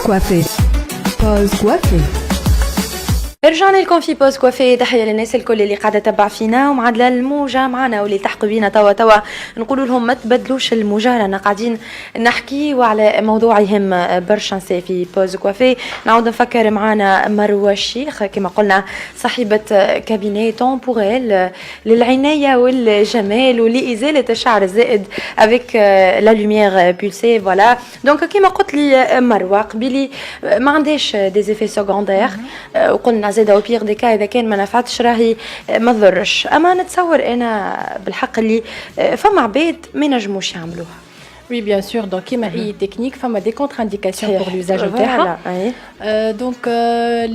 كوافي بوز كوافي. رجعنا لكم في بوز كوافي. تحية للناس الكل اللي قاعدة تتبع فينا ومعدلة الموجة معنا واللي تحقوا بينا توا نقولوا لهم ما تبدلوش الموجة، رانا قاعدين نحكي وعلى موضوع يهم برشا نساء في بوز كوافي. نعود نفكر معنا مروة الشيخ كما قلنا صاحبة كابيني تومبوريل للعناية والجمال ولإزالة الشعر الزائد افيك لا لوميير بولسي. فوالا دونك كما قلت لي مروة قبيلي ما عندهاش دي زيفي سكوندير، وقلنا زاده وبيغ دي كا اذا كان ما نفعتش راهي ما تضرش. اما نتصور انا بالحق اللي فما عباد ما ينجموش يعملوها. Oui, bien sûr. Donc, il y a des techniques, il y a des contre-indications pour l'usage de terre. Donc,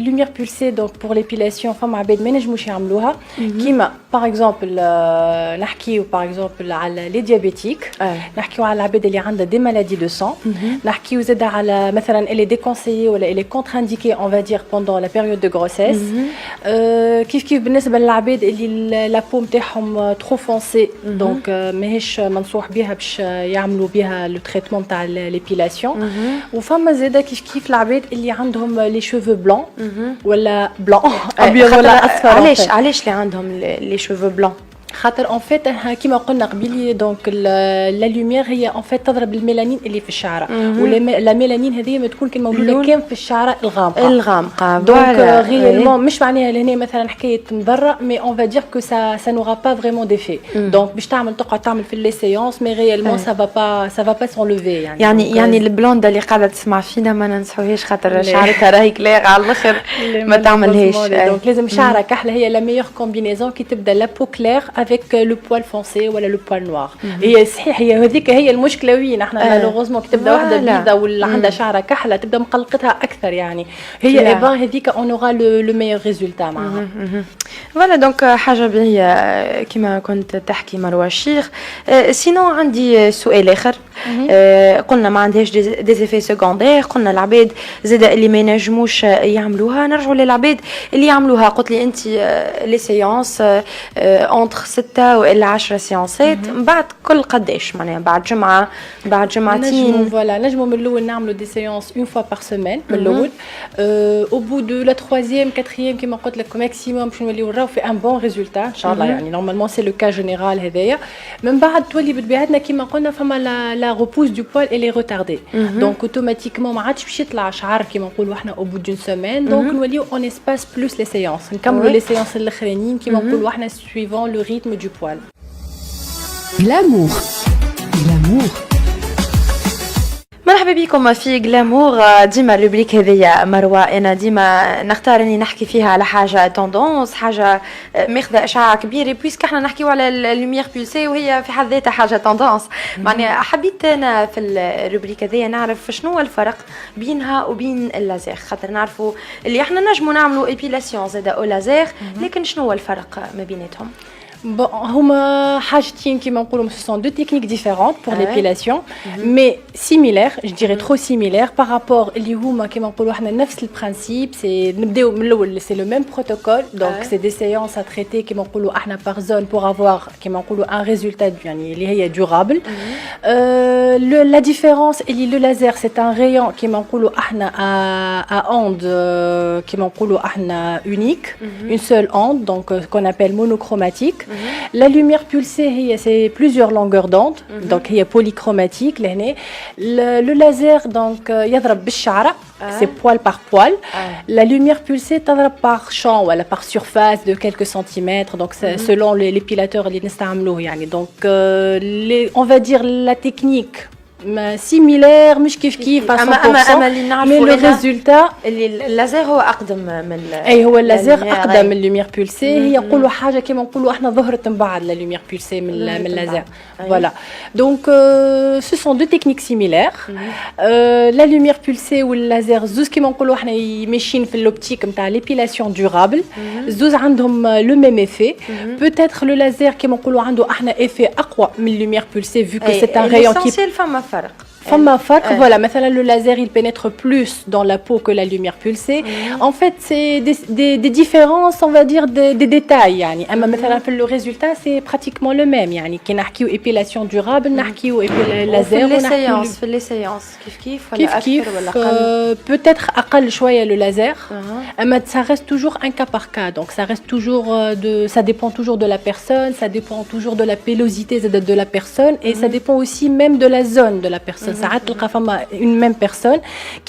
lumière pulsée, donc pour l'épilation, il y a des ménagements qui par exemple, نحكيو par exemple على les diabétiques, نحكيو على العباد اللي عندها des maladies de sang, نحكيو زاد على مثلا اللي déconseillé ولا اللي contre-indiqué on va dire pendant la période de grossesse. كيف بالنسبة للعباد اللي la peau نتاعهم trop foncée, donc ماهيش منصوح بها باش يعملوا بها لو تريتمون تاع ليبيلاسيون. وفما زاده كيف العباد اللي عندهم لي شوفو بلون ولا بلون ابيض ولا اصفر. علاش اللي عندهم لي شوفو بلون؟ خاطر ان فيت كيما قلنا قبيلي دونك لا لوميير هي ان فيت تضرب الميلانين اللي في الشعره، ولا ميلانين هذه ما تكون كان موجوده كان في الشعره الغامقه دونك غيرمون مش معناها لهنا مثلا حكايه مضره مي اون فا دير كو سا نورا با فريمون ديفي. دونك باش تقعد تعمل في لي سيونس مي ريالمون سا فا با سونلوفي يعني البلونده اللي قاعده تسمع فينا ما ننسوهاش خاطر شعرتها راهي كلير على الاخر ما تعملهاش. دونك لازم شعره كحله هي لا ميور كومبينيزون كي تبدا لا بو كلير avec le poil foncé ولا le poil noir. هي صحيح هي هذيك هي المشكله وين احنا مالوغوزمون كي تبدا واحده بيضه ولا عندها شعره كحله تبدا مقلقتها اكثر يعني هي ايفان هذيك اون اورا لو ميور ريزولتا معها. فوالا دونك حاجه باهيه كما كنت تحكي مروه الشيخ. سينو عندي سؤال اخر. قلنا ما عندهاش دي زيفي سكوندير، قلنا العباد زاد اللي ما ينجموش يعملوها. نرجعوا للعباد اللي يعملوها. قلت لي انت لي سيونس اونتر 6 وإلا 10 سيونسات بعد كل قداش معناها بعد جمعه بعد جمعتين. فوالا نجموا من الاول نعملوا دي سيونس اون فوا بار سيمين من الاول. او بو دو لا 3e 4e كيما قلت لك ماكسيموم باش نوليو نراو في ان بون ريزولتا ان شاء الله. يعني نورمالمون سي لو كا جينيرال هذايا. من بعد تولي بطبيعتنا كيما قلنا فما لا repousse du poil elle est retardée. Donc automatiquement ما عادش باش يطلع شعر كيما نقولوا احنا au bout d'une semaine. Donc نوليو on espace plus les séances نكملوا لي سيونس الاخرانيين كيما نقولوا احنا suivant le rythme du poil. Glamour. مرحبا بكم في غلامور. ديما الروبريك هذيا مروه انا ديما نختار اني نحكي فيها على حاجه توندونس، حاجه ماخذه اشعاع كبير بويسك احنا نحكيو على اللوميير بولسي وهي في حد ذاتها حاجه توندونس. معناها حبيت انا في الروبريك هذيا نعرف شنو هو الفرق بينها وبين اللازير، خاطر نعرفوا اللي احنا نجموا نعملوا ايبيلاسيون زاده او لازير، لكن شنو هو الفرق ما بيناتهم؟ Bon, هما حاجتين كيما نقولوا ce sont deux techniques différentes pour l'épilation mais similaires, je dirais trop similaires par rapport اللي هما كيما نقولوا احنا نفس البرانسيب. سي نبداو من الاول سي لو ميم بروتوكول دونك سي دي سيونس ا تريتي كيما نقولوا احنا بار زون pour avoir كيما نقولوا ان ريزولتا يعني اللي هي durable. La différence اللي لو لازير سي ان rayon كيما نقولوا احنا à onde كيما نقولوا احنا unique, une seule onde donc qu'on appelle monochromatique. La lumière pulsée, c'est plusieurs longueurs d'onde, donc il y a polychromatique. Le laser, donc, يضرب بالشعرة, c'est poil par poil. La lumière pulsée, تضرب par champ ou par surface de quelques centimètres, donc selon l'épilateur اللي نستعملوه يعني. Donc, on va dire la technique similaire مش كيف à 100%. mais le résultat اللازير هو اقدم من اي هو اللازير اقدم من اللوميير بولسي. هي يقولوا حاجه كيما نقولوا احنا ظهرت من بعد لا لوميير بولسي من اللازير. voilà donc ce sont deux techniques similaires. la lumière pulsée واللازير زوز كيما نقولوا احنا ماشيين في اللوبتيك نتاع ليبيلاسيون دورابل. زوز عندهم لو ميم ايفي. peut-être le laser كيما نقولوا عنده احنا ايفي اقوى من اللوميير بولسي vu que c'est un rayon qui فما فرق. فما فرق voilà مثلا le laser il pénètre plus dans la peau que la lumière pulsée en fait c'est des différences on va dire des détails يعني اما مثلا في le résultat c'est pratiquement le même يعني كي نحكيو épilation durable نحكيو laser ونحكيو في لي سيونس كيف ولا كيف اكثر ولا اقل peut-être أقل شوية le laser mais ça reste toujours un cas par cas donc ça reste toujours ça dépend toujours de la personne ça dépend toujours de la pilosité de la personne et ça dépend aussi même de la zone de la personne ساعات تلقى فما une même personne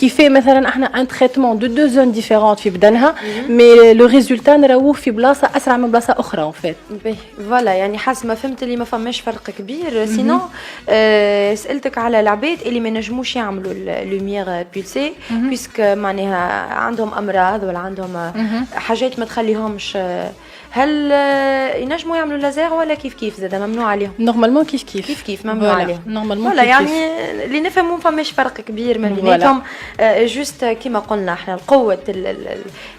qui fait مثلا احنا un traitement de deux zones différentes في بدنها mais le résultat نراوه في بلاصة أسرع من بلاصة أخرى en fait فوالا يعني حسب ما فهمت اللي ما فماش فرق كبير سينو سألتك على العباد اللي ما نجموش يعملوا اللوميير بولسي بيسك معناها عندهم أمراض ولا عندهم حاجات ما تخليهمش هل ينجموا يعملوا لازير ولا كيف زاد ممنوع عليهم نورمالمون كيف ممنوع عليهم نورمالمون ولا يعني اللي نفهموا فماش فرق كبير ما بيناتهم جوست كيما قلنا احنا قوه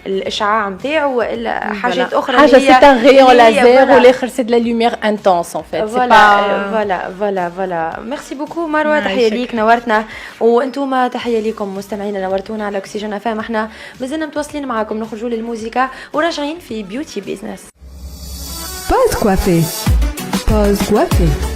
الاشعاع نتاعو والا حاجات اخرى حاجه سي ان غيون لازير والاخر سي دو لا لوميير انتونس ان فيت فوالا ميرسي بوكو مروه تحيه ليك نورتنا وانتم تحيه ليكم مستمعينا نورتونا على اكسجين فام احنا مازلنا متواصلين معاكم نخرجوا للموسيقى وراجعين في بيوتي بيزنس Pause coiffée. Pause coiffée.